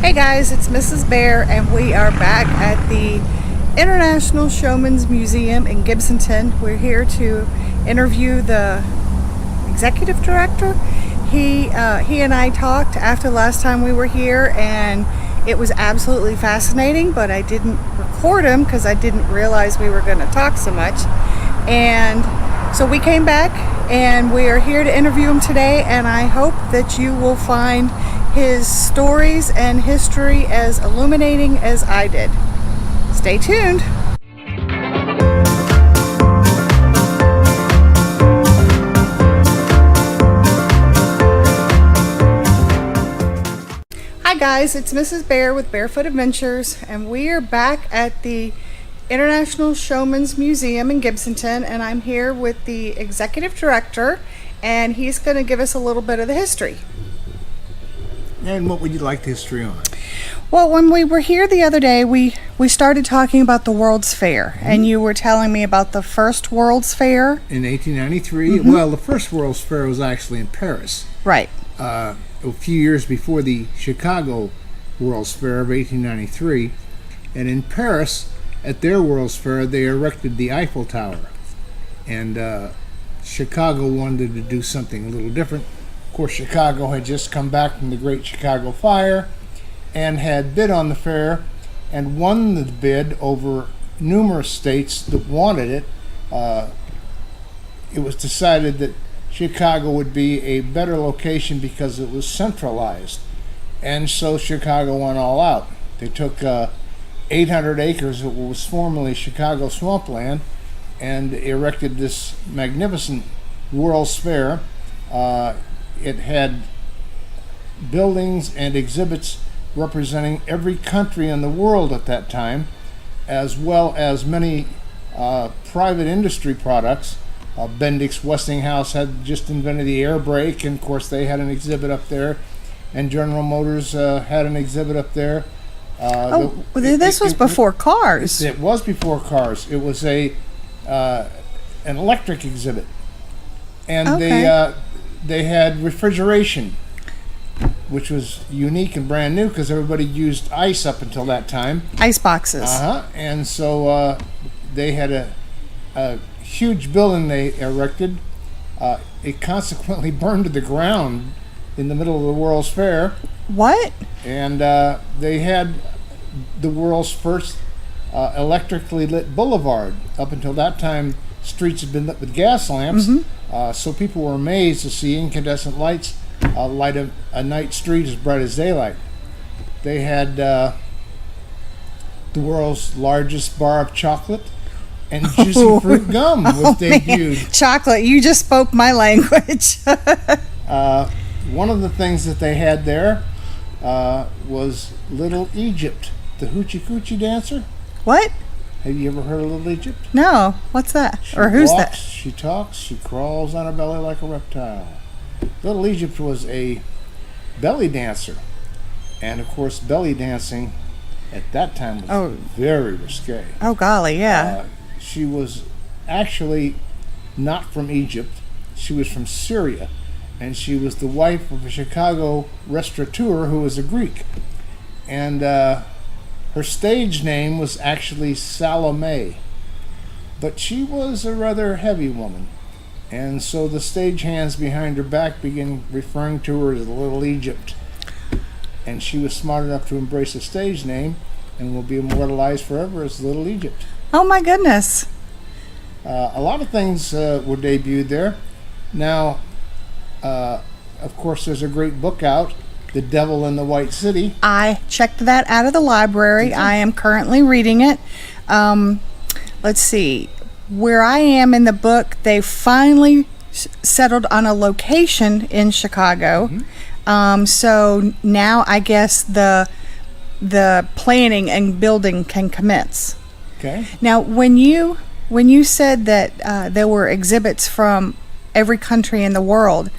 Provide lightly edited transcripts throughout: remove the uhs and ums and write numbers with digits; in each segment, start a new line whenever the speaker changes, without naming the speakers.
Hey guys, it's Mrs. Bear, and we are back at the International Showman's Museum in Gibsonton. We're here to interview the executive director. He and I talked after the last time we were here, and it was absolutely fascinating, but I didn't record him because I didn't realize we were going to talk so much. And so we came back, and we are here to interview him today, and I hope that you will find his stories and history as illuminating as I did. Stay tuned. Hi guys, it's Mrs. Bear with Bearfoot Adventures, and we are back at the International Showman's Museum in Gibsonton, and I'm here with the executive director, and he's going to give us a little bit of the history.
And what would you like the history on?
Well, when we were here the other day, we started talking about the World's Fair, and you were telling me about the first World's Fair.
In 1893, well, the first World's Fair was actually in Paris.
Right.
A few years before the Chicago World's Fair of 1893. And in Paris, at their World's Fair, they erected the Eiffel Tower. And Chicago wanted to do something a little different. Of course, Chicago had just come back from the Great Chicago Fire and had bid on the fair and won the bid over numerous states that wanted it. It was decided that Chicago would be a better location because it was centralized. And so Chicago went all out. They took 800 acres of what was formerly Chicago swampland and erected this magnificent World's Fair. It had buildings and exhibits representing every country in the world at that time, as well as many private industry products. Bendix Westinghouse had just invented the air brake, and of course they had an exhibit up there, and General Motors had an exhibit up there.
This was before cars.
It was before cars. It was an electric exhibit, and
Okay.
they had refrigeration, which was unique and brand new because everybody used ice up until that time.
Ice boxes.
And so they had a huge building they erected. It consequently burned to the ground in the middle of the World's Fair.
What?
And they had the world's first electrically lit boulevard. Up until that time, streets had been lit with gas lamps. So people were amazed to see incandescent lights light a night street as bright as daylight. They had the world's largest bar of chocolate and juicy fruit gum was debuted.
Man. Chocolate, you just spoke my language.
One of the things that they had there was Little Egypt, the hoochie coochie dancer.
What?
Have you ever heard of Little Egypt?
No. What's that?
She
Or who's
walks,
that?
She talks, she crawls on her belly like a reptile. Little Egypt was a belly dancer. And of course, belly dancing at that time was very risque.
Oh, golly, yeah.
She was actually not from Egypt. She was from Syria. And she was the wife of a Chicago restaurateur who was a Greek. And her stage name was actually Salome. But she was a rather heavy woman. And so the stagehands behind her back began referring to her as Little Egypt. And she was smart enough to embrace a stage name and will be immortalized forever as Little Egypt.
Oh, my goodness.
A lot of things were debuted there. Now, of course, there's a great book out, The Devil in the White City.
I checked that out of the library. I am currently reading it. Let's see. Where I am in the book, they finally settled on a location in Chicago. So now I guess the planning and building can commence.
Okay.
Now, when you said that there were exhibits from every country in the world,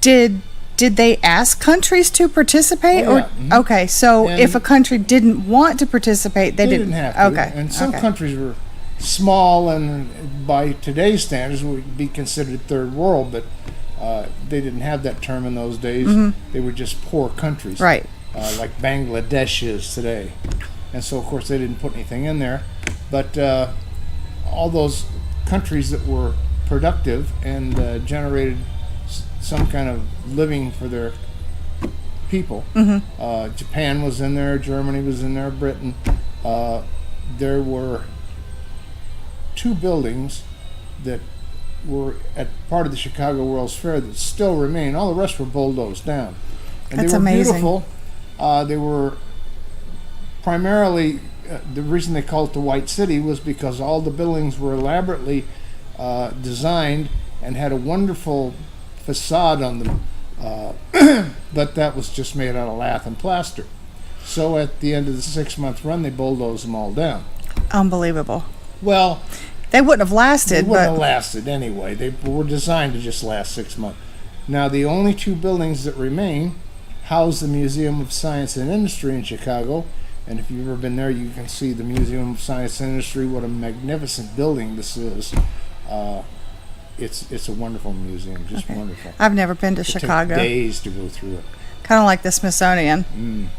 did they ask countries to participate?
Oh, yeah.
Okay, so
And
if a country didn't want to participate, they
didn't have to.
Okay,
And some countries were small and by today's standards would be considered third world, but they didn't have that term in those days. They were just poor countries.
Right.
like Bangladesh is today. And so, of course, they didn't put anything in there. But all those countries that were productive and generated some kind of living for their people. Japan was in there, Germany was in there, Britain. There were 2 buildings that were at part of the Chicago World's Fair that still remain. All the rest were bulldozed down. And
That's
they were
amazing.
beautiful. They were primarily, the reason they called it the White City was because all the buildings were elaborately designed and had a wonderful facade on them. But that was just made out of lath and plaster. So at the end of the 6-month run, they bulldozed them all down.
Unbelievable.
Well,
They wouldn't have lasted,
they wouldn't have
but
lasted anyway. They were designed to just last 6 months. Now, the only 2 buildings that remain house the Museum of Science and Industry in Chicago. And if you've ever been there, you can see the Museum of Science and Industry. What a magnificent building this is. It's a wonderful museum, just
Okay.
wonderful.
I've never been to
It took
Chicago.
days to go through it.
Kind of like the Smithsonian.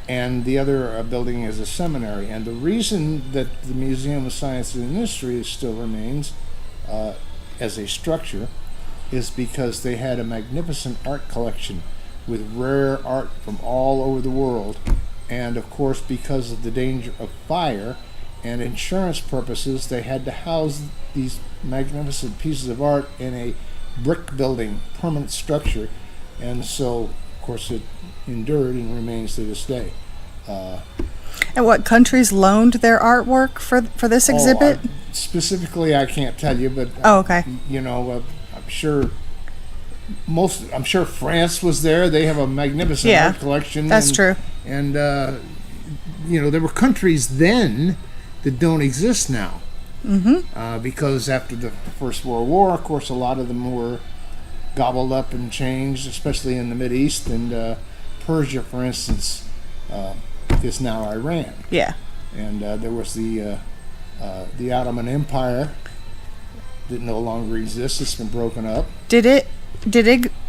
And the other building is a seminary. And the reason that the Museum of Science and Industry still remains as a structure is because they had a magnificent art collection with rare art from all over the world. And of course, because of the danger of fire and insurance purposes, they had to house these magnificent pieces of art in a brick building, permanent structure. And so, of course, it endured and remains to this day.
And what countries loaned their artwork for this exhibit?
Specifically, I can't tell you, but
Oh, okay.
you know, I'm sure France was there. They have a magnificent
Yeah,
art collection.
That's true.
And you know, there were countries then that don't exist now. Because after the First World War, of course, a lot of them were gobbled up and changed, especially in the Mideast. And Persia, for instance, is now Iran.
Yeah.
And there was the Ottoman Empire that no longer exists. It's been broken up.
Did it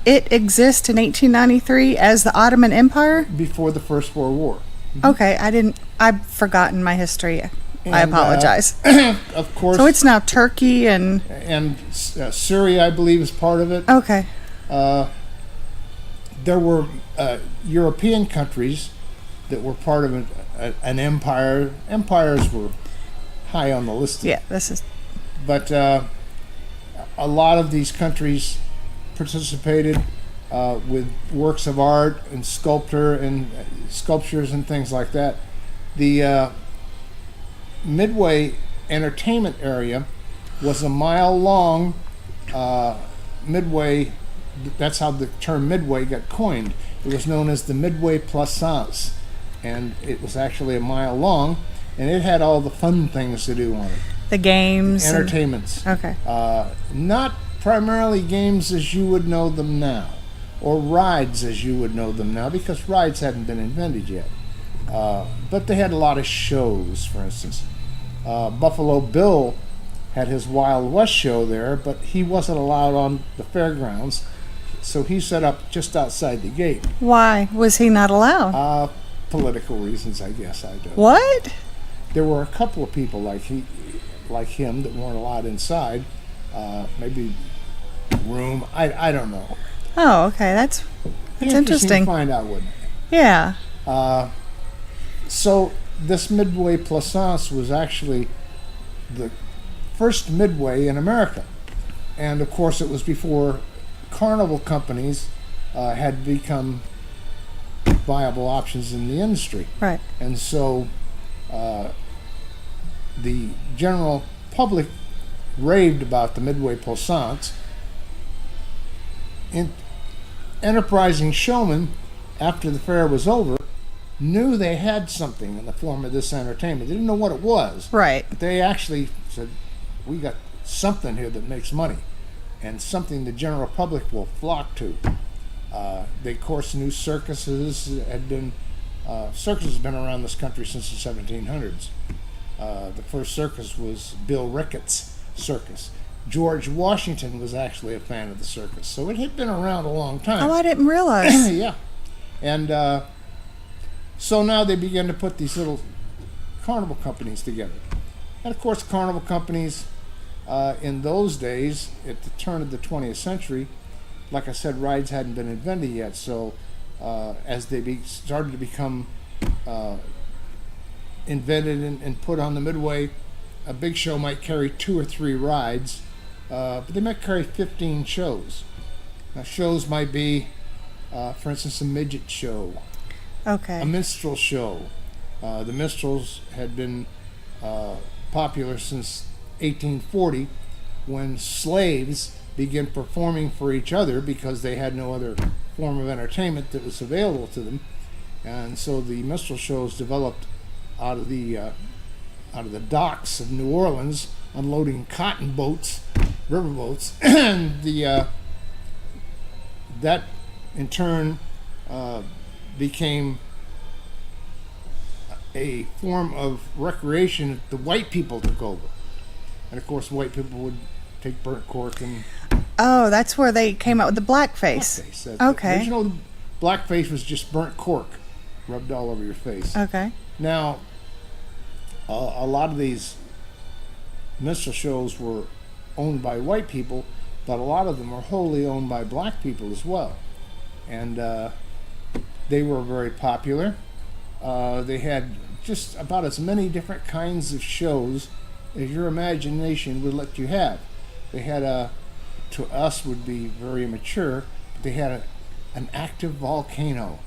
exist in 1893 as the Ottoman Empire?
Before the First World War.
Okay, I've forgotten my history. I
And,
apologize.
Of course.
So it's now Turkey and
Syria, I believe, is part of it.
okay.
There were European countries that were part of an empire. Empires were high on the list.
Yeah, this is
But a lot of these countries participated with works of art and sculptures and things like that. The Midway entertainment area was a mile long. Midway, that's how the term Midway got coined. It was known as the Midway Plaisance, and it was actually a mile long, and it had all the fun things to do on it.
the games.
Entertainments.
Okay.
Not primarily games as you would know them now, or rides as you would know them now, because rides hadn't been invented yet. But they had a lot of shows, for instance. Buffalo Bill had his Wild West show there, but he wasn't allowed on the fairgrounds, so he set up just outside the gate.
Why was he not allowed?
Political reasons, I guess. I don't.
What?
There were a couple of people like him that weren't allowed inside. Maybe room. I don't know.
Oh, okay. That's interesting.
to find out, wouldn't it?
Yeah.
So this Midway Plaisance was actually the first Midway in America, and of course it was before Carnival companies had become viable options in the industry.
Right.
And so the general public raved about the Midway Plaisance. Enterprising showmen, after the fair was over, knew they had something in the form of this entertainment. They didn't know what it was.
Right.
But they actually said, we got something here that makes money, and something the general public will flock to. They, of course, knew circuses had been around this country since the 1700s. The first circus was Bill Ricketts' circus. George Washington was actually a fan of the circus, so it had been around a long time.
Oh, I didn't realize.
Yeah. And So now they began to put these little carnival companies together. And of course, carnival companies in those days, at the turn of the 20th century, like I said, rides hadn't been invented yet. So as they started to become invented and put on the midway, a big show might carry 2 or 3 rides, but they might carry 15 shows. Now, shows might be, for instance, a midget show,
Okay.
a minstrel show. The minstrels had been popular since 1840, when slaves began performing for each other because they had no other form of entertainment that was available to them, and so the minstrel shows developed out of the docks of New Orleans, unloading cotton boats, river boats, and that in turn became a form of recreation that the white people took over. And of course, white people would take burnt cork and
Oh, that's where they came out with the blackface.
blackface.
Okay.
The original blackface was just burnt cork rubbed all over your face.
Okay.
Now, a lot of these minstrel shows were owned by white people, but a lot of them were wholly owned by black people as well. And they were very popular. They had just about as many different kinds of shows as your imagination would let you have. They had to us would be very immature, but they had an active volcano,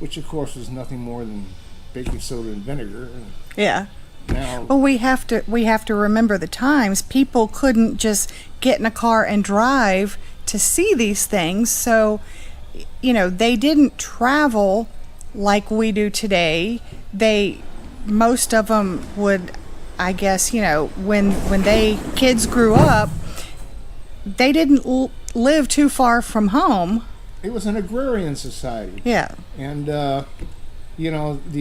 which of course was nothing more than baking soda and vinegar.
Yeah.
Now,
Well, we have to remember the times. People couldn't just get in a car and drive to see these things. So, they didn't travel like we do today. Most of them would, I guess, when kids grew up, they didn't live too far from home.
it was an agrarian society.
Yeah.
And, the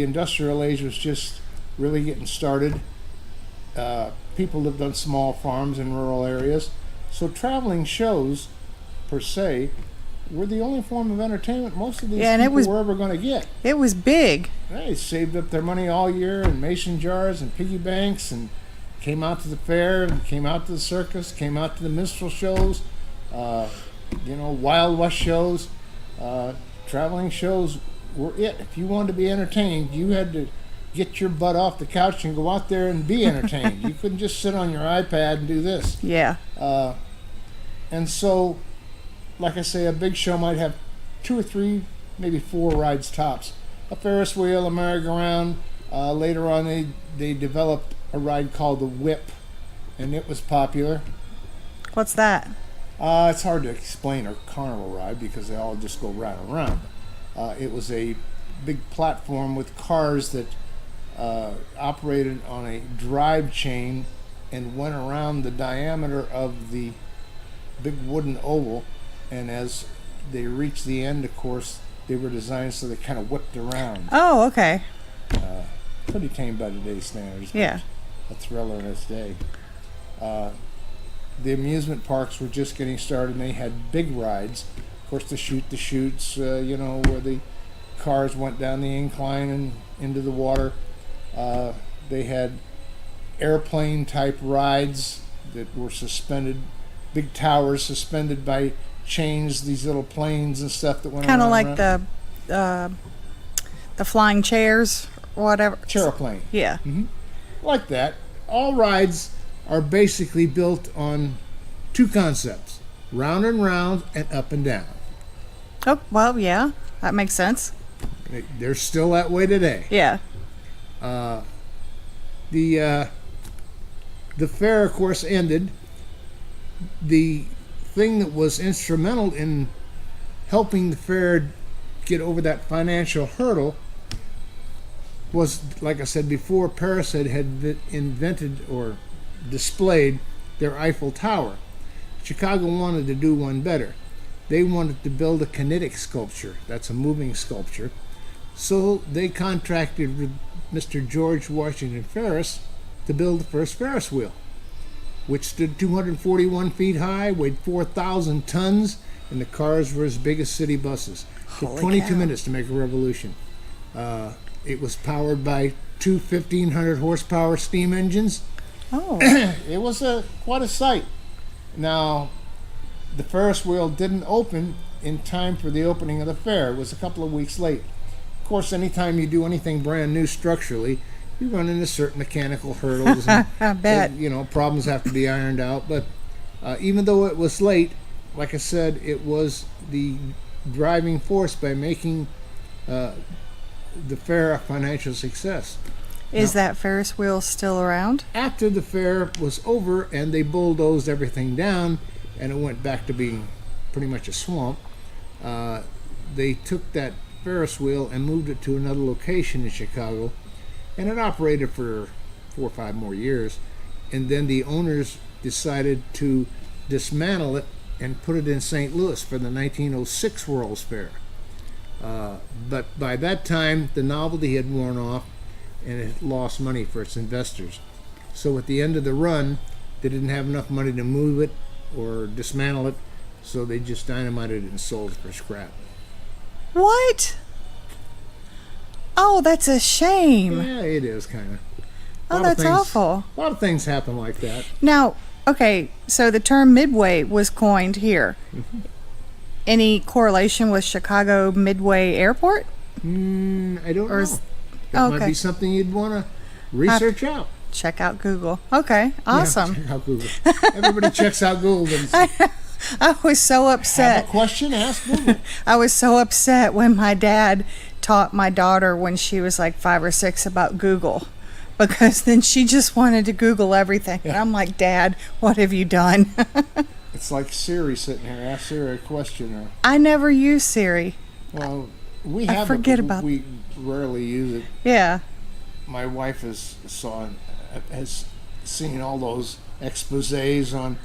industrial age was just really getting started. People lived on small farms in rural areas. So traveling shows, per se, were the only form of entertainment most of these people were ever going to get.
It was big.
They saved up their money all year in mason jars and piggy banks and came out to the fair and came out to the circus, came out to the minstrel shows, Wild West shows. Traveling shows were it. If you wanted to be entertained, you had to get your butt off the couch and go out there and be entertained. You couldn't just sit on your iPad and do this.
Yeah.
And so, like I say, a big show might have 2 or 3, maybe 4 rides tops. A Ferris Wheel, a merry-go-round. Later on, they developed a ride called the Whip, and it was popular.
What's that?
It's hard to explain a carnival ride because they all just go right around. It was a big platform with cars that operated on a drive chain and went around the diameter of the big wooden oval, and as they reached the end, of course, they were designed so they kind of whipped around.
Oh, okay.
Pretty tame by today's standards.
Yeah.
A thriller in its day. The amusement parks were just getting started, and they had big rides. Of course, the chutes, where the cars went down the incline and into the water. They had airplane-type rides that were suspended, big towers suspended by chains, these little planes and stuff that went
Kind of
around.
like the flying chairs, or whatever.
Chairplane.
Yeah.
Mm-hmm. Like that. All rides are basically built on 2 concepts: round and round and up and down.
Oh, well, yeah. That makes sense.
They're still that way today.
Yeah.
The fair, of course, ended. The thing that was instrumental in helping the fair get over that financial hurdle was, like I said before, Paris had invented or displayed their Eiffel Tower. Chicago wanted to do one better. They wanted to build a kinetic sculpture. That's a moving sculpture. So they contracted with Mr. George Washington Ferris to build the first Ferris Wheel, which stood 241 feet high, weighed 4,000 tons, and the cars were as big as city buses. Took 22 minutes to make a revolution. It was powered by two 1,500 horsepower steam engines.
Oh.
It was quite a sight. Now, the Ferris wheel didn't open in time for the opening of the fair. It was a couple of weeks late. Of course, anytime you do anything brand new structurally, you run into certain mechanical hurdles. And,
I bet.
Problems have to be ironed out. But even though it was late, like I said, it was the driving force by making the fair a financial success.
Is that Ferris wheel still around?
After the fair was over and they bulldozed everything down and it went back to being pretty much a swamp, they took that Ferris wheel and moved it to another location in Chicago, and it operated for 4 or 5 more years, and then the owners decided to dismantle it and put it in St. Louis for the 1906 World's Fair. But by that time, the novelty had worn off and it lost money for its investors. So at the end of the run, they didn't have enough money to move it or dismantle it, so they just dynamited it and sold it for scrap.
What? Oh, that's a shame.
Yeah, it is kind of.
Oh, that's awful.
A lot of things happen like that.
Now, okay, so the term Midway was coined here.
Mm-hmm.
Any correlation with Chicago Midway Airport?
I don't know. That might
okay.
be something you'd want to research out.
Check out Google. Okay, awesome.
Yeah, check out Google. Everybody checks out Google.
I was so upset.
Have a question? Ask Google.
I was so upset when my dad taught my daughter when she was like 5 or 6 about Google, because then she just wanted to Google everything.
Yeah.
And I'm like, Dad, what have you done?
It's like Siri sitting here. Ask Siri a question. Or,
I never use Siri.
well, we
I
have
forget
it,
about
we rarely use it.
Yeah.
My wife has seen all those exposés on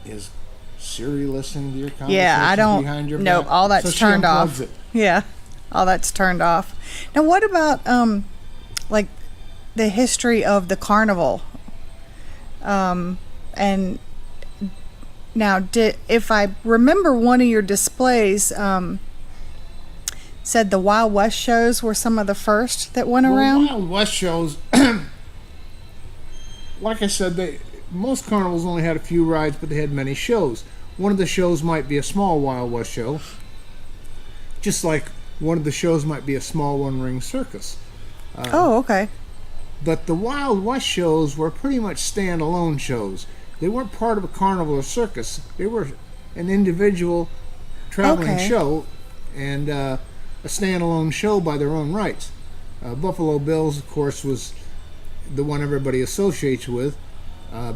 is Siri listening to your conversation
Yeah, I don't.
behind your
Nope,
back?
all that's
So she
turned
unplugs
off.
it.
Yeah, all that's turned off. Now, what about like the history of the carnival? And now, if I remember, one of your displays said the Wild West shows were some of the first that went around.
Wild West shows, like I said, most carnivals only had a few rides, but they had many shows. One of the shows might be a small Wild West show, just like one of the shows might be a small one-ring circus.
Oh, okay.
But the Wild West shows were pretty much standalone shows. They weren't part of a carnival or circus. They were an individual traveling
Okay.
show and a standalone show by their own rights. Buffalo Bill's, of course, was the one everybody associates with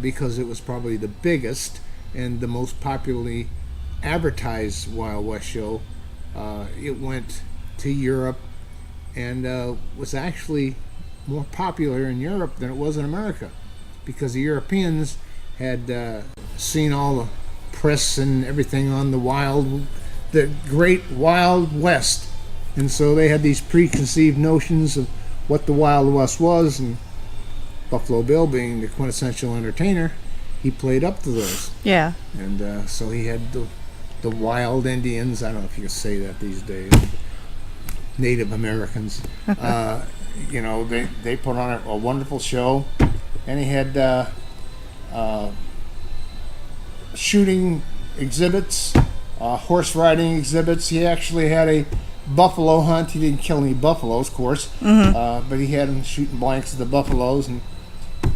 because it was probably the biggest and the most popularly advertised Wild West show. It went to Europe and was actually more popular in Europe than it was in America, because the Europeans had seen all the press and everything on the great Wild West, and so they had these preconceived notions of what the Wild West was, and Buffalo Bill, being the quintessential entertainer, he played up to those.
Yeah.
And so he had the wild Indians, I don't know if you can say that these days, Native Americans. They put on a wonderful show, and he had shooting exhibits, horse riding exhibits. He actually had a buffalo hunt. He didn't kill any buffaloes, of course, but he had them shooting blanks at the buffaloes, and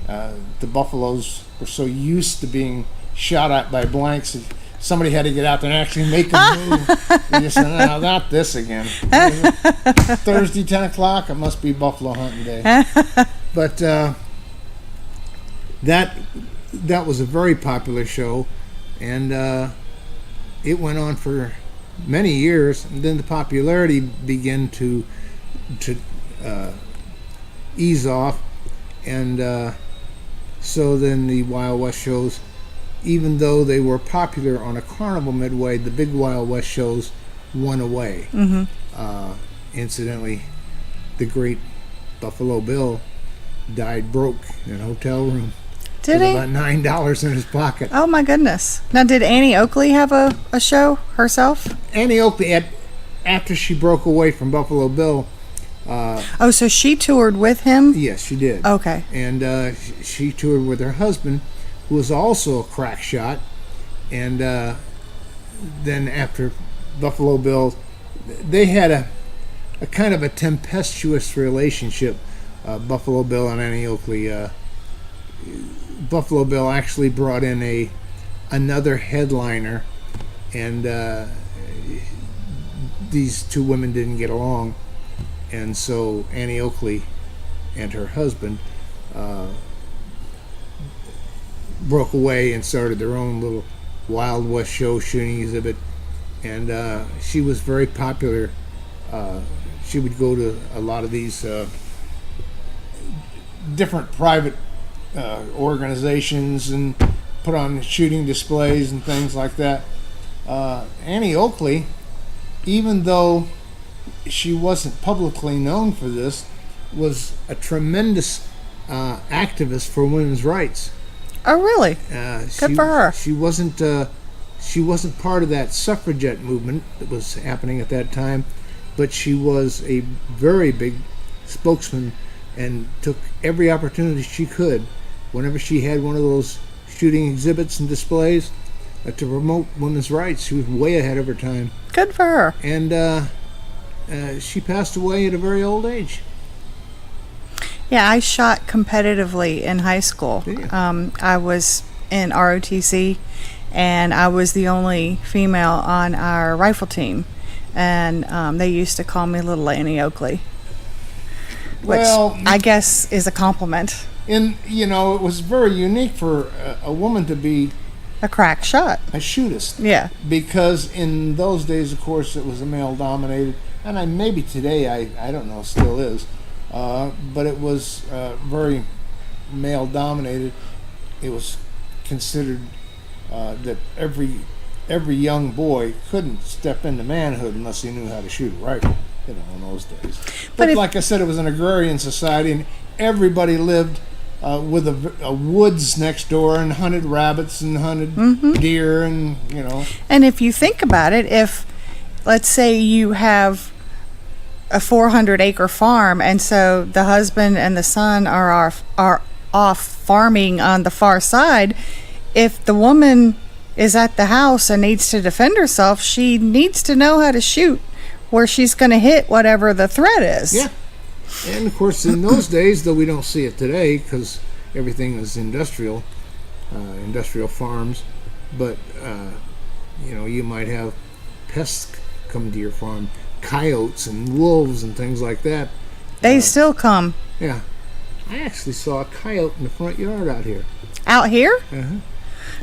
the buffaloes were so used to being shot at by blanks that somebody had to get out there and actually make them move. And you said, "No, not this again." Thursday, 10 o'clock, it must be buffalo hunting day. But that was a very popular show, and it went on for many years. And then the popularity began to ease off, and so then the Wild West shows, even though they were popular on a carnival midway, the big Wild West shows went away. Incidentally, the great Buffalo Bill died broke in a hotel room.
Did
with
he?
about $9 in his pocket.
Oh my goodness. Now, did Annie Oakley have a show herself?
Annie Oakley, after she broke away from Buffalo Bill,
Oh, so she toured with him?
Yes, she did.
Okay.
And she toured with her husband, who was also a crack shot. And then after Buffalo Bill, they had a kind of a tempestuous relationship, Buffalo Bill and Annie Oakley. Buffalo Bill actually brought in another headliner, and these two women didn't get along, and so Annie Oakley and her husband broke away and started their own little Wild West show shooting exhibit, and she was very popular. She would go to a lot of these different private organizations and put on shooting displays and things like that. Annie Oakley, even though she wasn't publicly known for this, was a tremendous activist for women's rights.
Oh, really? Good for her.
She wasn't part of that suffragette movement that was happening at that time, but she was a very big spokesman and took every opportunity she could whenever she had one of those shooting exhibits and displays to promote women's rights. She was way ahead of her time.
Good for her.
And she passed away at a very old age.
Yeah, I shot competitively in high school.
Yeah.
I was in ROTC, and I was the only female on our rifle team. And they used to call me Little Annie Oakley, which I guess is a compliment.
And, it was very unique for a woman to be
a crack shot,
a shootist.
Yeah.
Because in those days, of course, it was a male-dominated, and maybe today, I don't know, still is, but it was very male-dominated. It was considered that every young boy couldn't step into manhood unless he knew how to shoot a rifle, in those days. But like I said, it was an agrarian society, and everybody lived with a woods next door and hunted rabbits and hunted deer and.
And if you think about it, if let's say you have a 400-acre farm, and so the husband and the son are off farming on the far side, if the woman is at the house and needs to defend herself, she needs to know how to shoot where she's going to hit whatever the threat is.
Yeah. And of course, in those days, though we don't see it today because everything is industrial farms, but you might have pests come to your farm, coyotes and wolves and things like that.
They still come.
Yeah. I actually saw a coyote in the front yard out here.
Out here?
Uh-huh.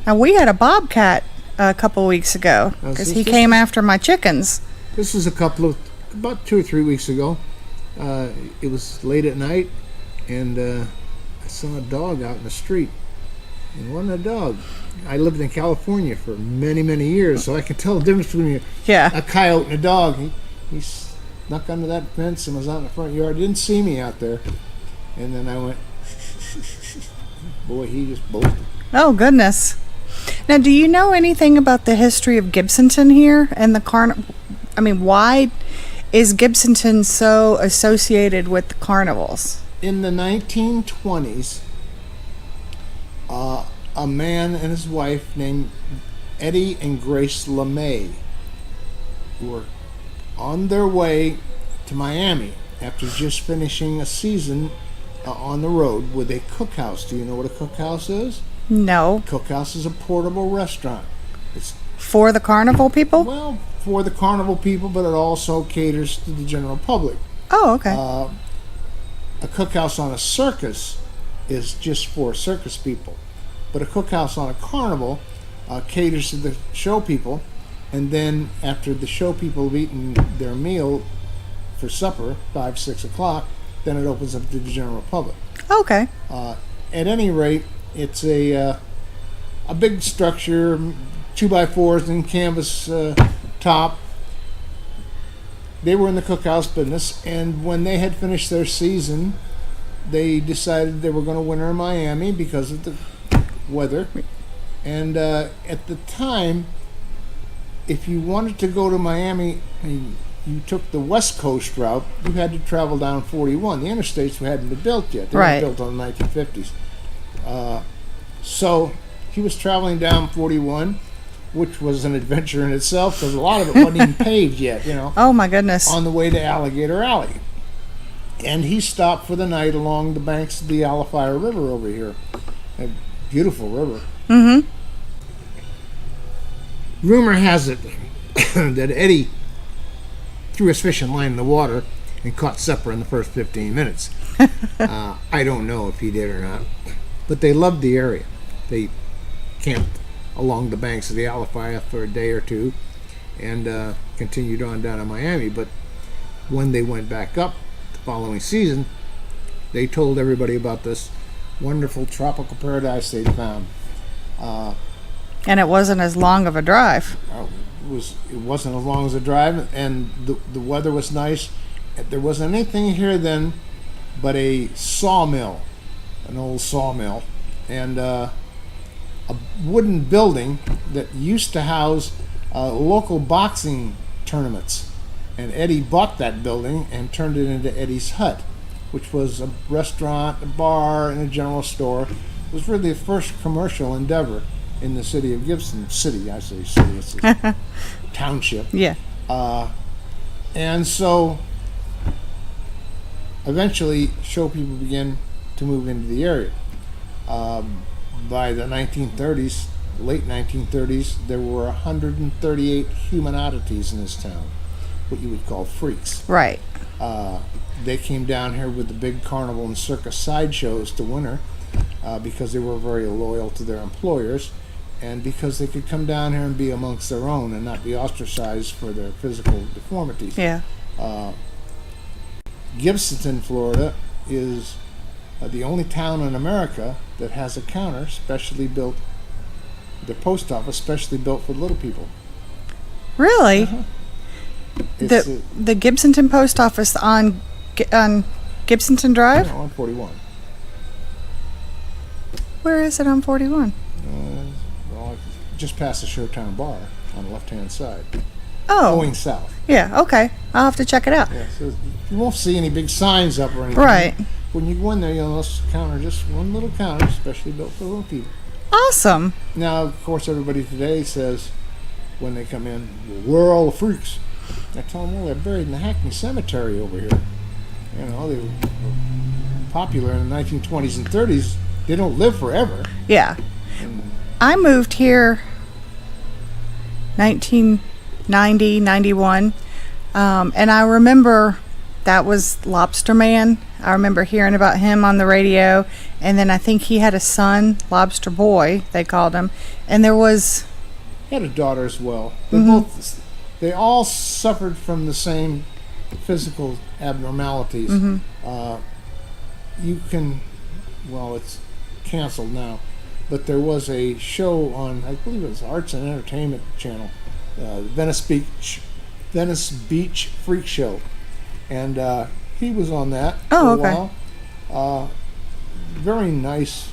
Now, we had a bobcat a couple weeks ago because he came after my chickens.
This was about 2 or 3 weeks ago. It was late at night, and I saw a dog out in the street. It wasn't a dog. I lived in California for many, many years, so I can tell the difference between a coyote and a dog. He snuck under that fence and was out in the front yard. He didn't see me out there. And then I went, boy, he just bolted.
Oh, goodness. Now, do you know anything about the history of Gibsonton here and the why is Gibsonton so associated with the carnivals?
In the 1920s, a man and his wife named Eddie and Grace LeMay were on their way to Miami after just finishing a season on the road with a cookhouse. Do you know what a cookhouse is?
No.
Cookhouse is a portable restaurant. It's
for the carnival people?
Well, for the carnival people, but it also caters to the general public.
Oh, okay.
A cookhouse on a circus is just for circus people, but a cookhouse on a carnival caters to the show people, and then after the show people have eaten their meal for supper, 5, 6 o'clock, then it opens up to the general public.
Okay.
At any rate, it's a big structure, 2x4s and canvas top. They were in the cookhouse business, and when they had finished their season, they decided they were going to winter in Miami because of the weather. And at the time, if you wanted to go to Miami, you you took the West Coast route, you had to travel down 41. The interstates hadn't been built yet. They
Right.
were built in the 1950s. So he was traveling down 41, which was an adventure in itself because a lot of it wasn't even paved yet,
Oh my goodness.
on the way to Alligator Alley. And he stopped for the night along the banks of the Alafire River over here. A beautiful river.
Mm-hmm.
Rumor has it that Eddie threw his fishing line in the water and caught supper in the first 15 minutes. I don't know if he did or not. But they loved the area. They camped along the banks of the Alafire for a day or two and continued on down to Miami. But when they went back up the following season, they told everybody about this wonderful tropical paradise they'd found.
And it wasn't as long of a drive.
It wasn't as long as a drive, and the weather was nice. There wasn't anything here then but a sawmill, an old sawmill, and a wooden building that used to house local boxing tournaments. And Eddie bought that building and turned it into Eddie's Hut, which was a restaurant, a bar, and a general store. It was really the first commercial endeavor in the city of Gibson. City, I say city, it's a township.
Yeah.
And so eventually show people began to move into the area. By the 1930s, late 1930s, there were 138 human oddities in this town, what you would call freaks.
Right.
They came down here with the big carnival and circus sideshows to winter because they were very loyal to their employers and because they could come down here and be amongst their own and not be ostracized for their physical deformities.
Yeah.
Gibsonton, Florida is the only town in America that has a counter specially built, the post office specially built for little people.
Really?
Uh-huh. It's
The Gibsonton post office on Gibsonton Drive?
on 41.
Where is it on 41?
Well, just past the Showtown bar on the left-hand side,
Oh,
going south.
yeah. Okay, I'll have to check it out.
Yeah, so you won't see any big signs up or anything.
Right.
When you go in there, you'll notice a counter, just one little counter, specially built for little people.
Awesome.
Now, of course, everybody today says when they come in, "Where are all the freaks?" I tell them, well, they're buried in the Hackney Cemetery over here. They were popular in the 1920s and 30s. They don't live forever.
Yeah.
And
I moved here 1990, 91, and I remember that was Lobster Man. I remember hearing about him on the radio, and then I think he had a son, Lobster Boy, they called him, and there was...
he had a daughter as well.
Mm-hmm.
They all suffered from the same physical abnormalities.
Mm-hmm.
It's canceled now, but there was a show on, I believe it was Arts and Entertainment Channel, Venice Beach Freak Show, and he was on that
Oh,
for a
okay.
while. Very nice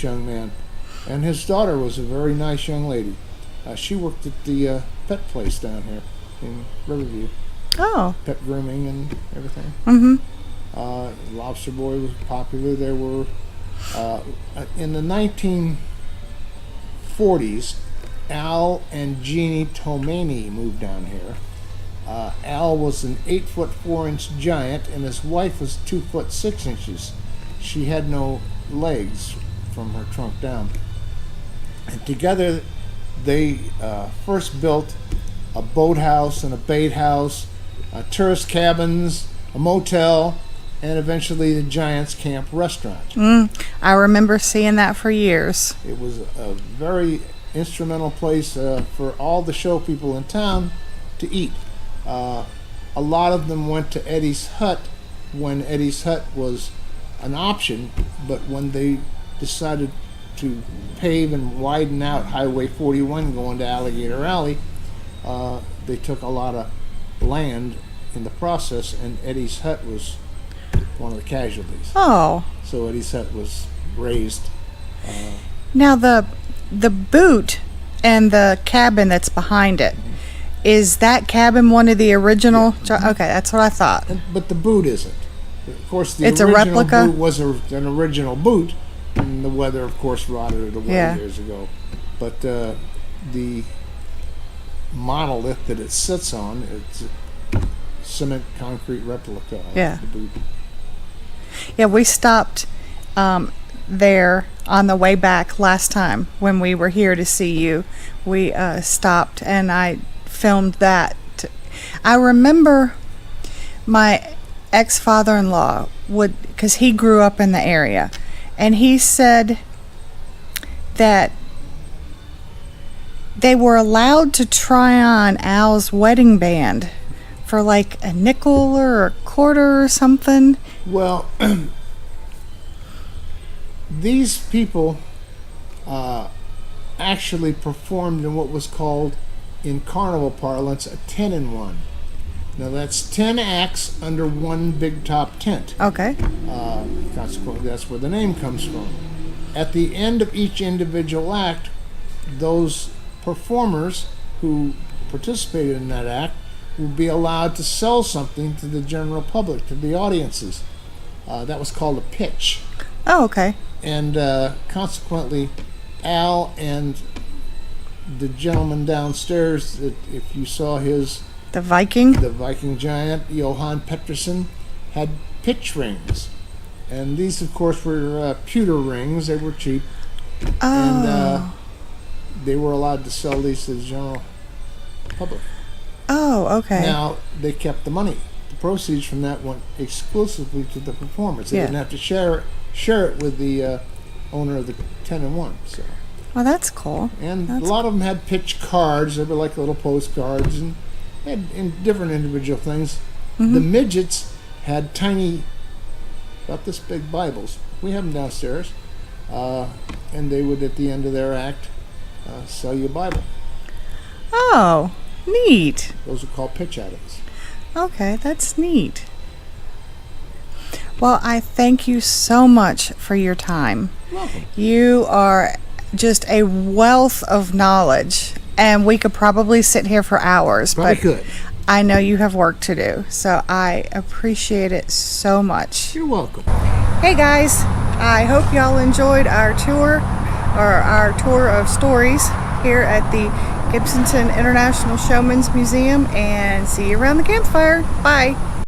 young man, and his daughter was a very nice young lady. She worked at the pet place down here in Riverview,
Oh.
pet grooming and everything.
Mm-hmm.
Lobster Boy was popular. There were in the 1940s, Al and Jeannie Tomani moved down here. Al was an 8'4" giant, and his wife was 2'6". She had no legs from her trunk down. And together, they first built a boathouse and a bait house, tourist cabins, a motel, and eventually the Giants Camp restaurant.
I remember seeing that for years.
It was a very instrumental place for all the show people in town to eat. A lot of them went to Eddie's Hut when Eddie's Hut was an option, but when they decided to pave and widen out Highway 41 going to Alligator Alley, they took a lot of land in the process, and Eddie's Hut was one of the casualties.
Oh.
So Eddie's Hut was razed.
Now the boot and the cabin that's behind it, Is that cabin one of the original? Okay, that's what I thought.
But the boot isn't. Of course, the
It's a
original
replica?
boot was an original boot, and the weather, of course, rotted it away
Yeah.
years ago. But the monolith that it sits on, it's a cement concrete replica of
Yeah.
the boot.
Yeah, we stopped there on the way back last time when we were here to see you. We stopped and I filmed that. I remember my ex-father-in-law would, because he grew up in the area, and he said that they were allowed to try on Al's wedding band for like a nickel or a quarter or something.
Well, these people actually performed in what was called, in carnival parlance, a 10-in-1. Now that's 10 acts under one big top tent.
Okay.
Consequently, that's where the name comes from. At the end of each individual act, those performers who participated in that act will be allowed to sell something to the general public, to the audiences. That was called a pitch.
Oh, okay.
And consequently, Al and the gentleman downstairs, if you saw
The Viking?
the Viking giant, Johan Pettersson, had pitch rings. And these, of course, were pewter rings. They were cheap.
Oh.
And they were allowed to sell these to the general public.
Oh, okay.
Now, they kept the money. The proceeds from that went exclusively to the performers. They
Yeah.
didn't have to share it with the owner of the 10-in-1. So.
Well, that's cool.
And
That's
a lot of them had pitch cards. They were like little postcards, and had different individual things.
Mm-hmm.
The midgets had tiny, about this big Bibles. We have them downstairs. And they would, at the end of their act, sell you a Bible.
Oh, neat.
Those are called pitch items.
Okay, that's neat. Well, I thank you so much for your time.
Welcome.
You are just a wealth of knowledge, and we could probably sit here for hours,
Probably
but
could.
I know you have work to do, so I appreciate it so much.
You're welcome.
Hey guys, I hope y'all enjoyed our tour, or our tour of stories here at the Gibsonton International Showman's Museum, and see you around the campfire. Bye.